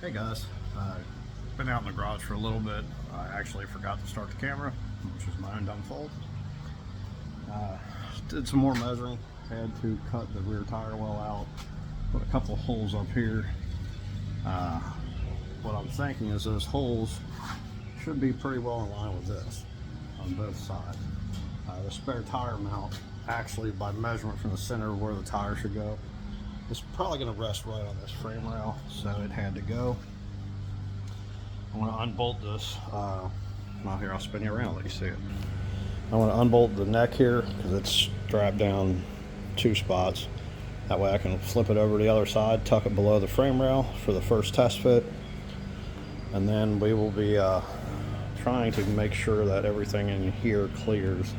Hey guys, been out in the garage for a little bit. I actually forgot to start the camera, which is my own dumb fault. Did some more measuring. Had to cut the rear tire well out, put a couple of holes up here. What I'm thinking is those holes should be pretty well in line with this on both sides. The spare tire mount, actually by measurement from the center of where the tire should go, it's probably going to rest right on this frame rail, so it had to go. I'm going to unbolt this. Well, here, I'll spin you around, let you see it. I want to unbolt the neck here because it's strapped down 2 spots. That way I can flip it over to the other side, tuck it below the frame rail for the first test fit. And then we will be trying to make sure that everything in here clears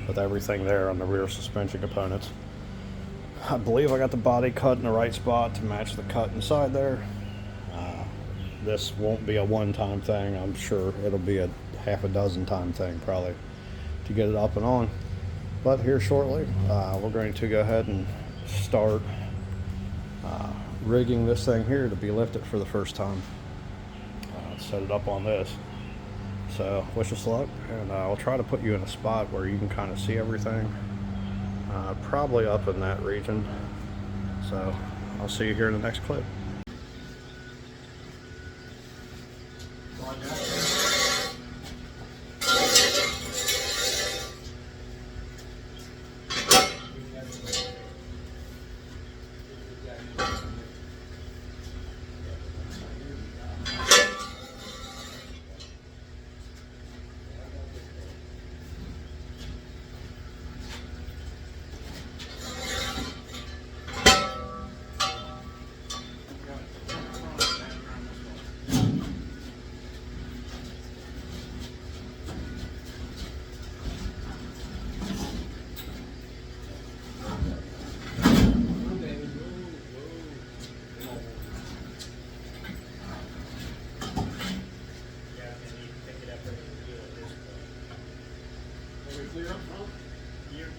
with everything there on the rear suspension components. I believe I got the body cut in the right spot to match the cut inside there. This won't be a one-time thing. I'm sure it'll be a half a dozen time thing probably to get it up and on. But here shortly, we're going to go ahead and start rigging this thing here to be lifted for the first time. Set it up on this. So wish us luck, and I'll try to put you in a spot where you can kind of see everything. Probably up in that region. So I'll see you here in the next clip.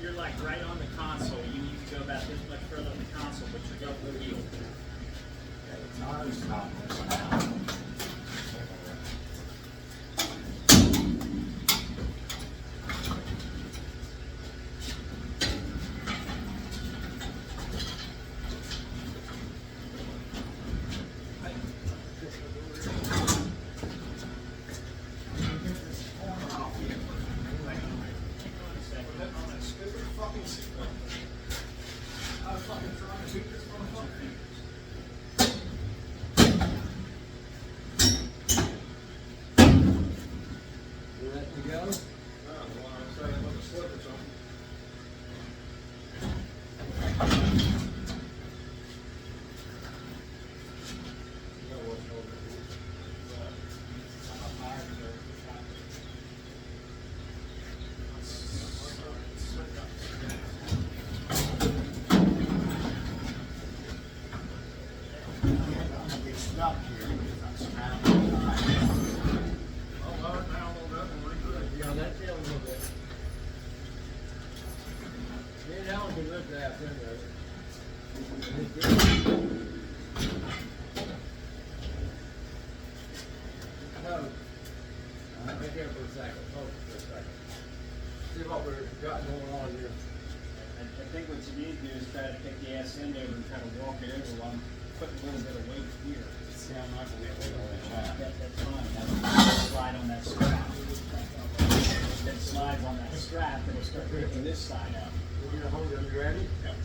You're like right on the console. You need to go about this much further on the console, but you're up the wheel. The tire's not missing out. Right here for a second. Hold for a second. See what we've got going on here. I think what you need to do is try to pick the ass end over and try to walk it over while I'm putting a little bit of weight here. See how much we get on that. That's fine. That'll slide on that strap. If it slides on that strap, it'll start picking this side up. We're gonna hold it. You ready? Yep.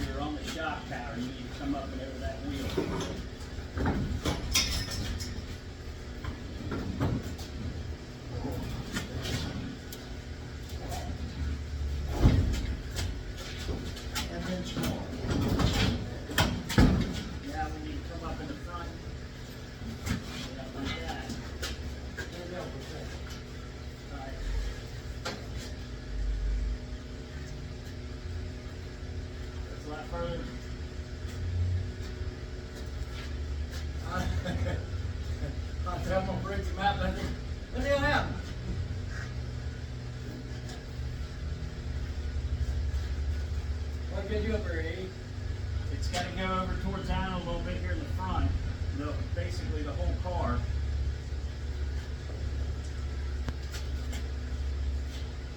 You're on the shock tower. You need to come up and over that wheel. further. I'm gonna break the map, what the hell happened? What get you up there, Eddie? It's gotta go over towards Allen a little bit here in the front. Basically the whole car.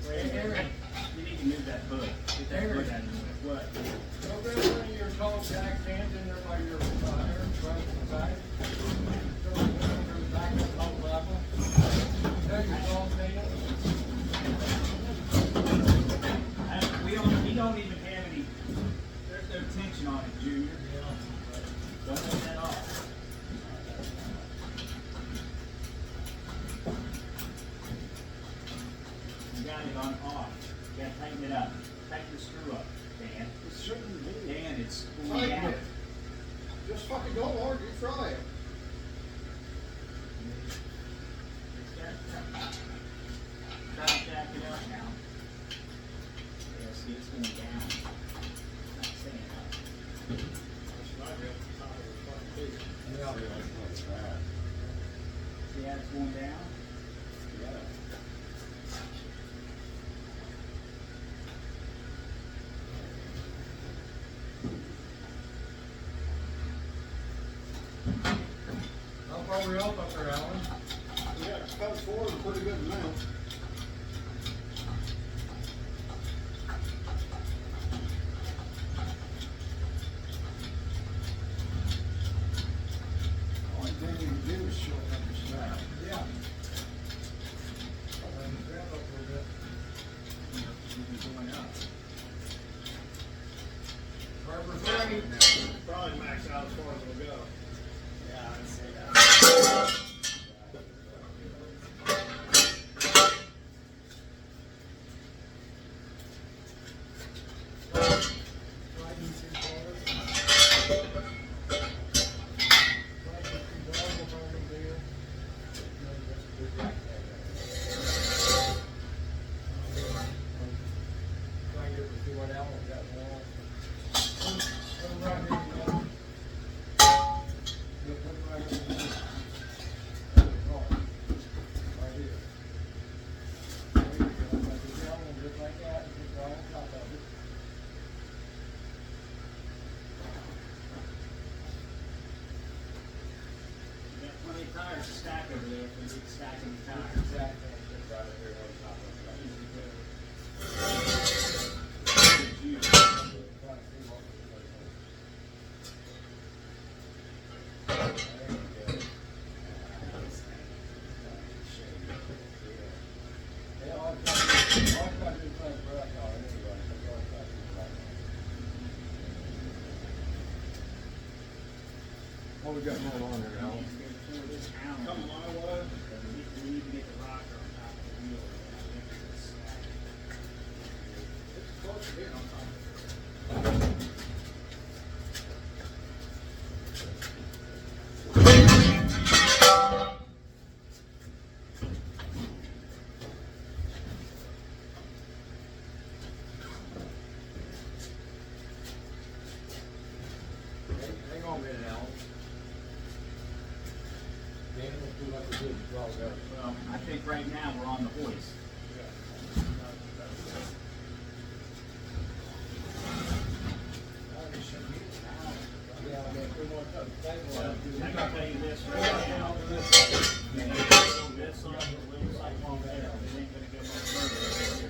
You need to move that hood. Get that hood out of the way. What? Go there when your tall jack stands in there by your air, right beside. Go to the back of the whole level. There your tall stand. We don't even have any, there's no tension on it, Junior. Don't take that off. You got it on off. You gotta tighten it up. Tighten the screw up, Dan. It shouldn't be. Dan, it's pulling Tighten down. it. Just fucking go, Lord, you try it. Try to jack it up now. Yeah, see, it's going down. It's not staying up. See how it's going down? How far we up there, Alan? We got cut forward a pretty good amount. Only thing you can do is shorten up the strap. Yeah. Then grab up a little bit. Going up. Harbor Freight. Probably max out as far as it'll go. Yeah, I'd say that. You got plenty of tires to stack over there if we need to stack any tires. What we got going on here, Alan? Come my way. We need to get the rocker on top of the wheel. It's close to being on top. Hang on a minute, Alan. Dan, we'll do like we did a while ago. Well, I think right now we're on the hoist. Yeah, I mean, if we want to stabilize. I can tell you this right now. This on the little cyclone there, it ain't gonna go much further.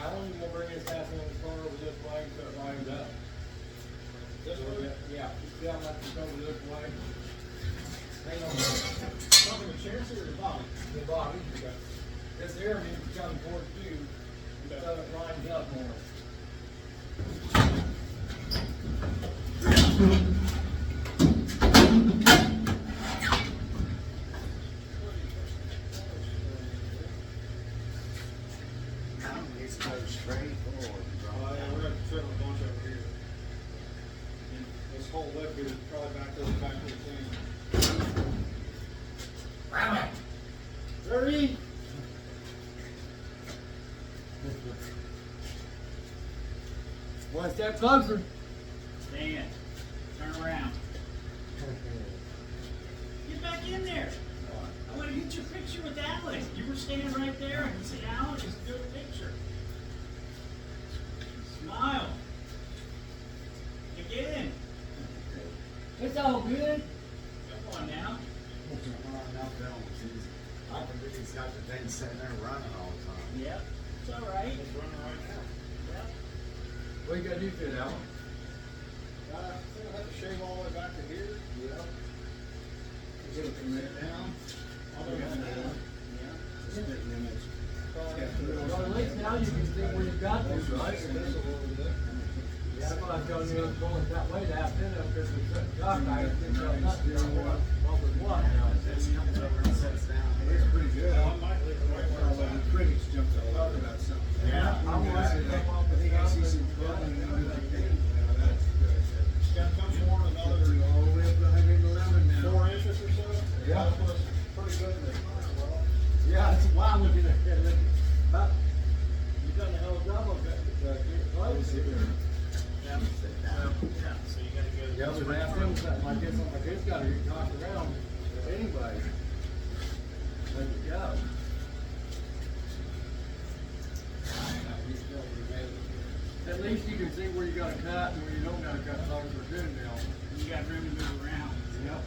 Alan, you gonna bring his half in the car over this way, so it lines up? This way? Yeah, see how much it's over this way? Hang on. Talking the chassis or the body? The body, this area needs to come towards you, so it lines up more. It's go straight forward. Yeah, we're gonna trim a bunch over here. And this whole lip here is probably back to the thing. Ready? One step closer. Dan, turn around. Get back in there. I want to get your picture with Alan. You were standing right there and said, Alan, just do a picture. Smile. Again. It's all good. Come on now. I can really got the thing sitting there running all the time. Yep. It's all right. It's running right now. Yep. What you gotta do for it, Alan? I think I have to shave all the way back to here. Yeah. Get it from there down. All the way down. Yeah. Spit an image. Well, at least now you can see where you've got this, right? Yeah, that's what I was telling you, I was going that way to have been up there to the dock, I didn't know nothing, what was what now. It's pretty good. I might leave it right where all the critics jumped all over about something. Yeah, I want to I think I see some clothing and everything. That's good. It's got to come more another all the way up to 111 now. 4 inches or so? Yeah. That was pretty good in the well. Yeah, that's why I'm looking at it. You've done a hell of a job of getting close here. Yeah. So you gotta go. Yeah, but ask him something like this, I'm like, it's gotta get tossed around anyway. Let it go. At least you can see where you gotta cut and where you don't gotta cut, as long as we're good now. You got room to move around. Yep.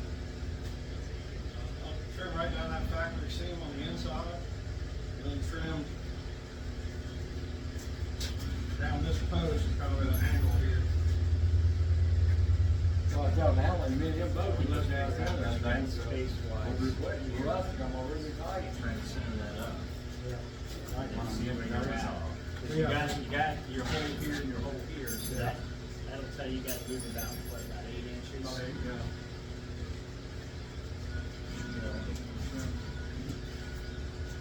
I'll trim right down that factory seam on the inside, and then trim down this post, kind of at an angle here. Well, I tell Alan, me and him both, we looked down there, that thing, so. Space-wise. We're waiting for us to come over and tight. Trying to center that up. And see where you're at. 'Cause Yeah. you got your hole here and your hole here, so that'll tell you got to move about, what, about 8 inches? Yeah.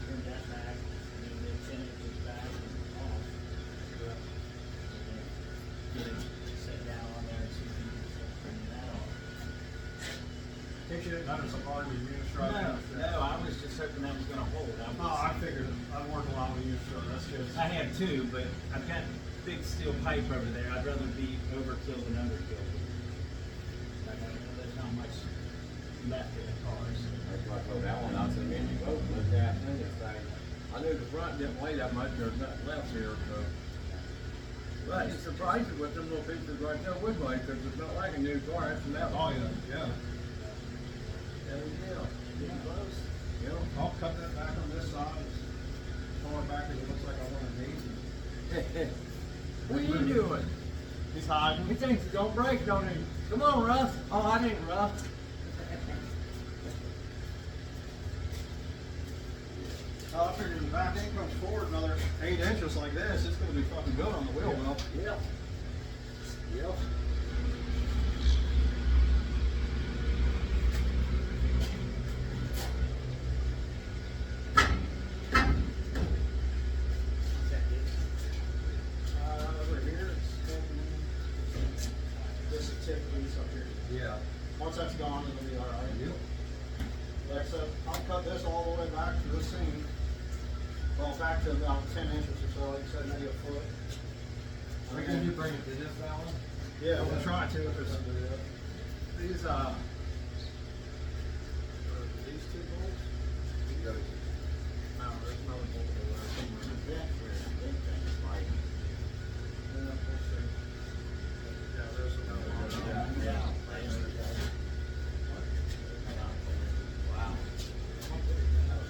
Turn that back, and then 10 inches back and off. Get it set down on there and see if you can start turning that off. Takes you under some hard with unit No, strike. I was just hoping that was gonna hold. Oh, I figured I'd work a lot with unit strike, that's good. I have too, but I've got big steel pipe over there. I'd rather be overkill than underkill. I know there's not much left in the cars. That's why I told Alan, I said, man, you both looked at it, this thing. I knew the front didn't weigh that much, there's nothing left here, so. But it's surprising what them little pieces right there would weigh, cause it's not like a new car, it's metal. Oh, yeah. Yeah. Getting close. Yeah. I'll cut that back on this side, as far back as it looks like I want to need. What are you doing? He's hiding. He thinks it don't break, don't he? Come on, Russ. Oh, I ain't Russ. I figured the back end comes forward another 8 inches like this, it's gonna be fucking good on the wheel well. Yep. Yep. Over here, it's this is tip piece up here. Yeah. Once that's gone, it'll be alright. Yep. Like I said, I'll cut this all the way back to the seam. Well, back to about 10 inches or so, like I said, maybe a foot. Can you bring it to this, Alan? Yeah, we'll try to, because these, these two bolts? No, there's another bolt over there somewhere. Yeah, we'll see. Yeah, there's another one. Yeah. Wow.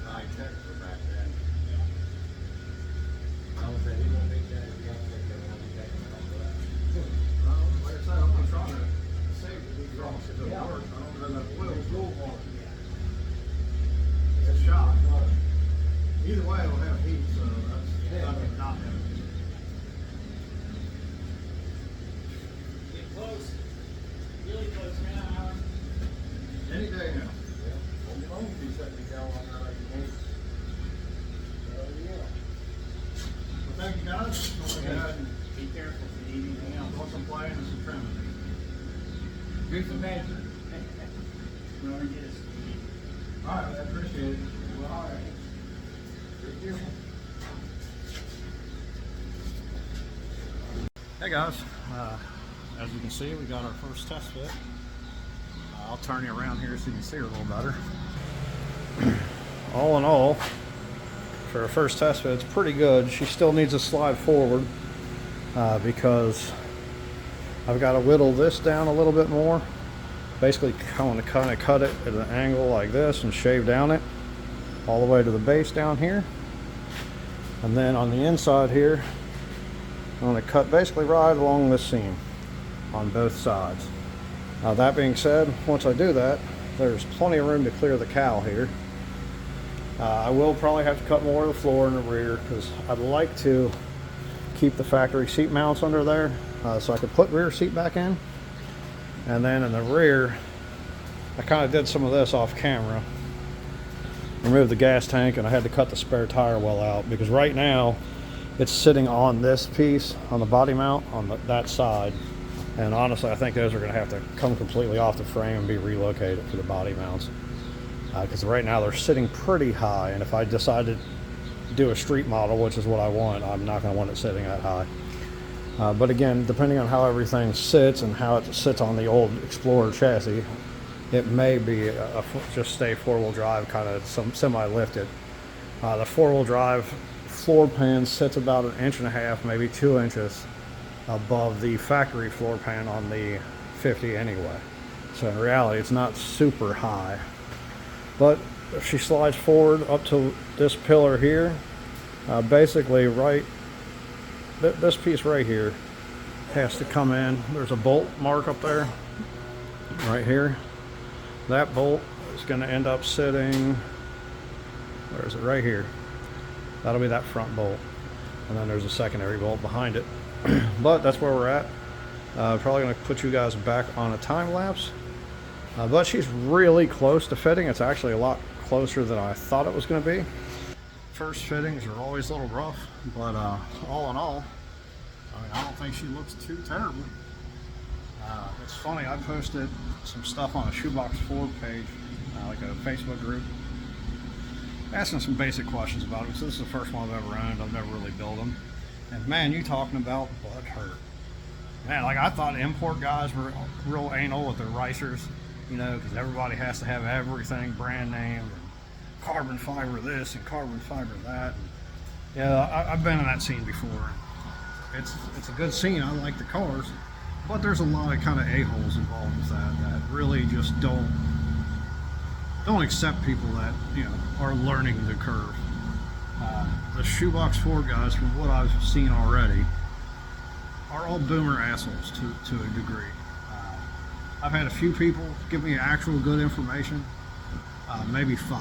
High tech for back then. I was saying, he won't make that if you have to take that one, you take it off of that. Like I said, I'm gonna try to save these rocks if it Yeah. works. I don't know that it will. Cool one. It's a shot. Either way, it'll have heat, so that's not him. Get close. Really close now, Alan. Any day now. Yeah. Only long as you set me down on that, I can move. Yeah. Well, thank you guys. Go ahead and Be careful if you need anything else. do some playing and some trimming. Do some magic. Whoever it is. All right, I appreciate it. All right. Be careful. Hey guys, as you can see, we got our first test fit. I'll turn you around here so you can see her a little better. All in all, for her first test fit, it's pretty good. She still needs to slide forward because I've got to whittle this down a little bit more. Basically, kind of cut it at an angle like this and shave down it all the way to the base down here. And then on the inside here, I'm going to cut basically right along this seam on both sides. Now that being said, once I do that, there's plenty of room to clear the cowl here. I will probably have to cut more of the floor in the rear because I'd like to keep the factory seat mounts under there so I could put rear seat back in. And then in the rear, I kind of did some of this off camera. Removed the gas tank, and I had to cut the spare tire well out because right now it's sitting on this piece on the body mount on that side, and honestly I think those are going to have to come completely off the frame and be relocated for the body mounts because right now they're sitting pretty high, and if I decide to do a street model, which is what I want, I'm not going to want it sitting that high. But again, depending on how everything sits and how it sits on the old Explorer chassis, it may be just stay four-wheel drive, kind of semi-lifted. The four-wheel drive floor pan sits about 1.5 inches, maybe 2 inches above the factory floor pan on the 50 anyway. So in reality, it's not super high. But if she slides forward up to this pillar here, basically this piece right here has to come in. There's a bolt mark up there, right here. That bolt is going to end up sitting, where is it? Right here. That'll be that front bolt. And then there's a secondary bolt behind it. But that's where we're at. Probably going to put you guys back on a time lapse. But she's really close to fitting. It's actually a lot closer than I thought it was going to be. First fittings are always a little rough, but all in all, I don't think she looks too terrible. It's funny, I posted some stuff on a Shoebox Ford page, like a Facebook group, asking some basic questions about it. So this is the first one I've ever owned. I've never really built them. And man, you talking about butt hurt. Man, like I thought import guys were real anal with their ricers, you know, because everybody has to have everything brand name, and carbon fiber this and carbon fiber that. And, yeah, I've been in that scene before. It's a good scene. I like the cars, but there's a lot of kind of a-holes involved with that really just don't accept people that, you know, are learning the curve. The Shoebox Ford guys, from what I've seen already, are all boomer assholes to a degree. I've had a few people give me actual good information, maybe 5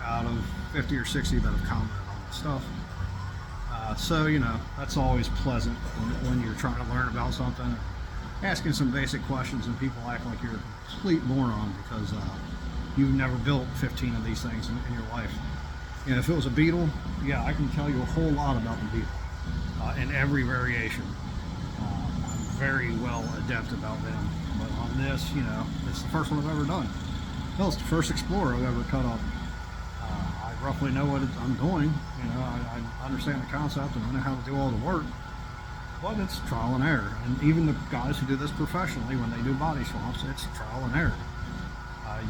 out of 50 or 60 that have commented on this stuff. So, you know, that's always pleasant when you're trying to learn about something, asking some basic questions, and people act like you're a complete moron because you've never built 15 of these things in your life. You know, if it was a Beetle, yeah, I can tell you a whole lot about the Beetle in every variation. I'm very well adept about them, but on this, you know, it's the first one I've ever done. Well, it's the first Explorer I've ever cut up. I roughly know what I'm doing. You know, I understand the concept and I know how to do all the work, but it's trial and error. And even the guys who do this professionally, when they do body swaps, it's trial and error.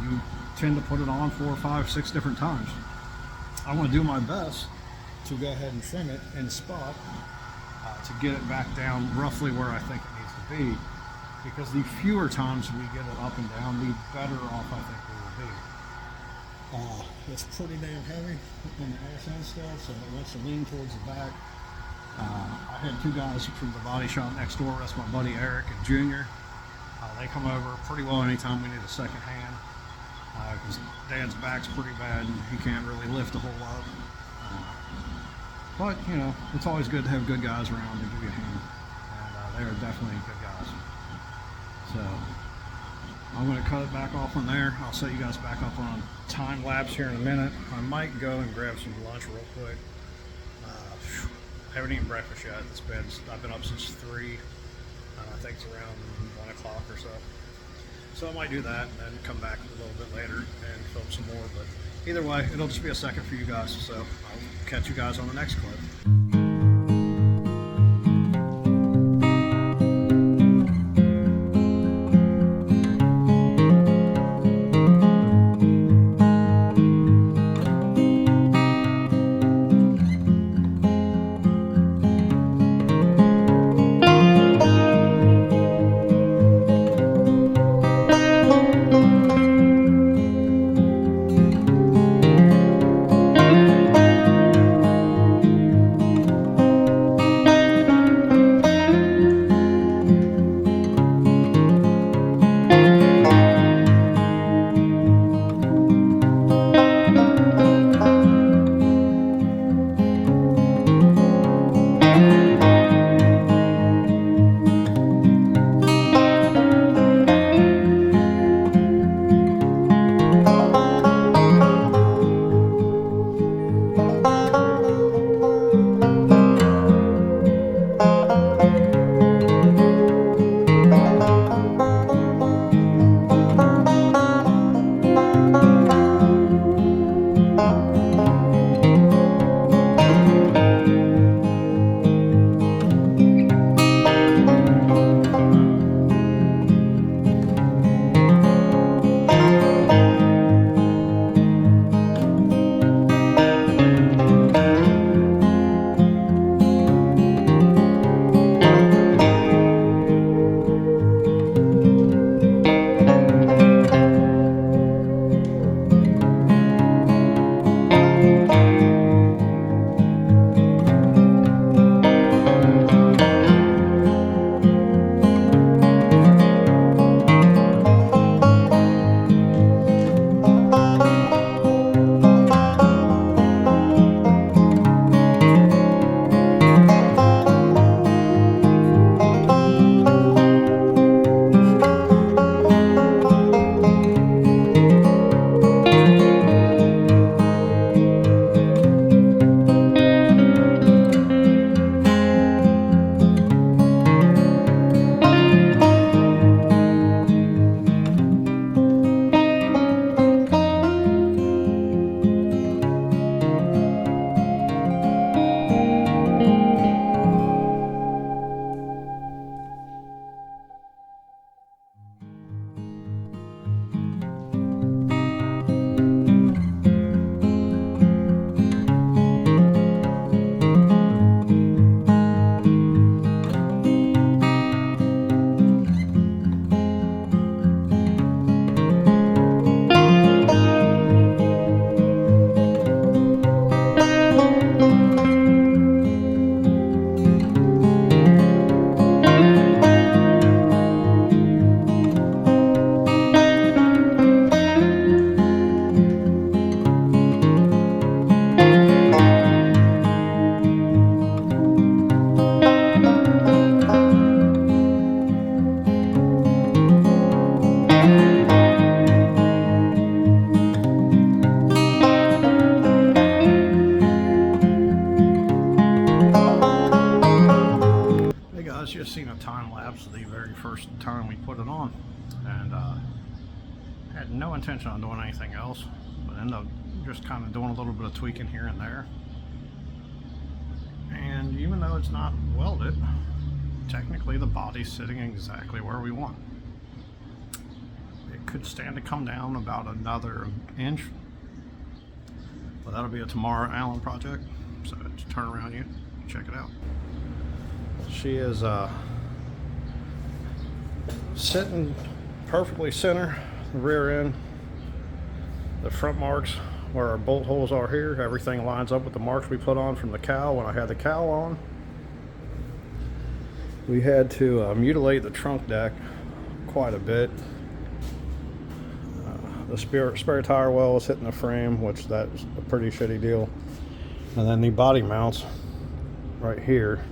You tend to put it on 4, 5, 6 different times. I want to do my best to go ahead and trim it in spot to get it back down roughly where I think it needs to be, because the fewer times we get it up and down, the better off I think we will be. It's pretty damn heavy in the ass end still, so it wants to lean towards the back. I had 2 guys from the body shop next door. That's my buddy Eric and Junior. They come over pretty well anytime we need a second hand, because Dad's back's pretty bad and he can't really lift a whole lot. But, you know, it's always good to have good guys around to give you a hand, and they're definitely good guys. So I'm going to cut it back off on there. I'll set you guys back up on time lapse here in a minute. I might go and grab some lunch real quick. I haven't eaten breakfast yet. I've been up since 3. I think it's around 1 o'clock or so. So I might do that and then come back a little bit later and film some more. But either way, it'll just be a second for you guys. So I'll catch you guys on the next clip. had no intention on doing anything else, but ended up just kind of doing a little bit of tweaking here and there. And even though it's not welded, technically the body's sitting exactly where we want. It could stand to come down about another inch, but that'll be a tomorrow Allen project. So just turn around, you check it out. She is sitting perfectly center, the rear end, the front marks where our bolt holes are here. Everything lines up with the marks we put on from the cowl when I had the cowl on. We had to mutilate the trunk deck quite a bit. The spare tire well was hitting the frame, which that's a pretty shitty deal. And then the body mounts right here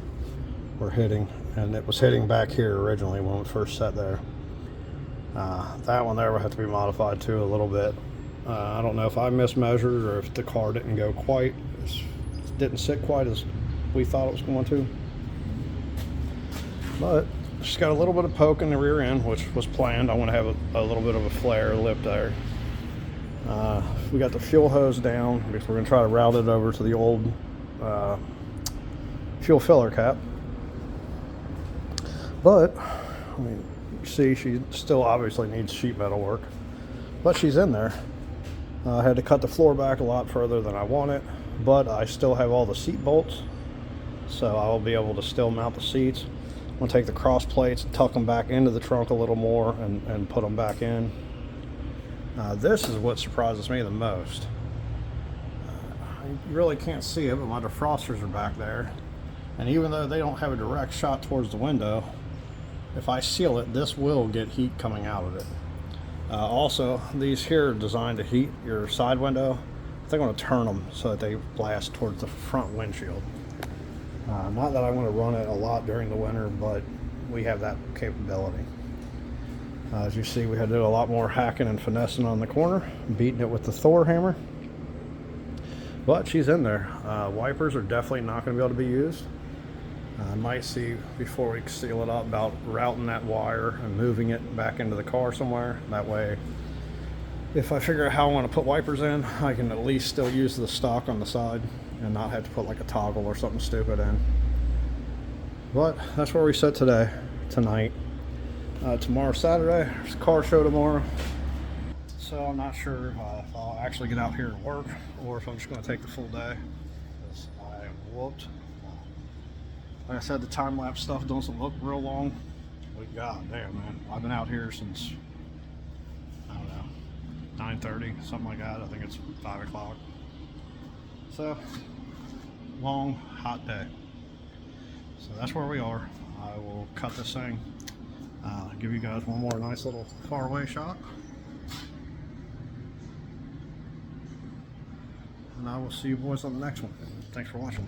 were hitting, and it was hitting back here originally when we first set there. That one there will have to be modified too a little bit. I don't know if I mismeasured or if the car didn't go quite, didn't sit quite as we thought it was going to. But she's got a little bit of poke in the rear end, which was planned. I want to have a little bit of a flare lip there. We got the fuel hose down because we're going to try to route it over to the old fuel filler cap. But, I mean, you see she still obviously needs sheet metal work, but she's in there. I had to cut the floor back a lot further than I wanted, but I still have all the seat bolts, so I will be able to still mount the seats. I'm going to take the cross plates and tuck them back into the trunk a little more and put them back in. This is what surprises me the most. You really can't see it, but my defrosters are back there. And even though they don't have a direct shot towards the window, if I seal it, this will get heat coming out of it. Also, these here are designed to heat your side window. I think I'm going to turn them so that they blast towards the front windshield. Not that I want to run it a lot during the winter, but we have that capability. As you see, we had to do a lot more hacking and finessing on the corner, beating it with the Thor hammer. But she's in there. Wipers are definitely not going to be able to be used. I might see, before we seal it up, about routing that wire and moving it back into the car somewhere. That way, if I figure out how I want to put wipers in, I can at least still use the stock on the side and not have to put like a toggle or something stupid in. But that's where we sit tonight. Tomorrow, Saturday, there's a car show tomorrow. So I'm not sure if I'll actually get out here and work or if I'm just going to take the full day, because I am whooped. Like I said, the time-lapse stuff doesn't look real long, but god damn, man, I've been out here since, I don't know, 9:30, something like that. I think it's 5 o'clock. So, long, hot day. So that's where we are. I will cut this thing, give you guys one more nice little far-away shot, and I will see you boys on the next one. Thanks for watching.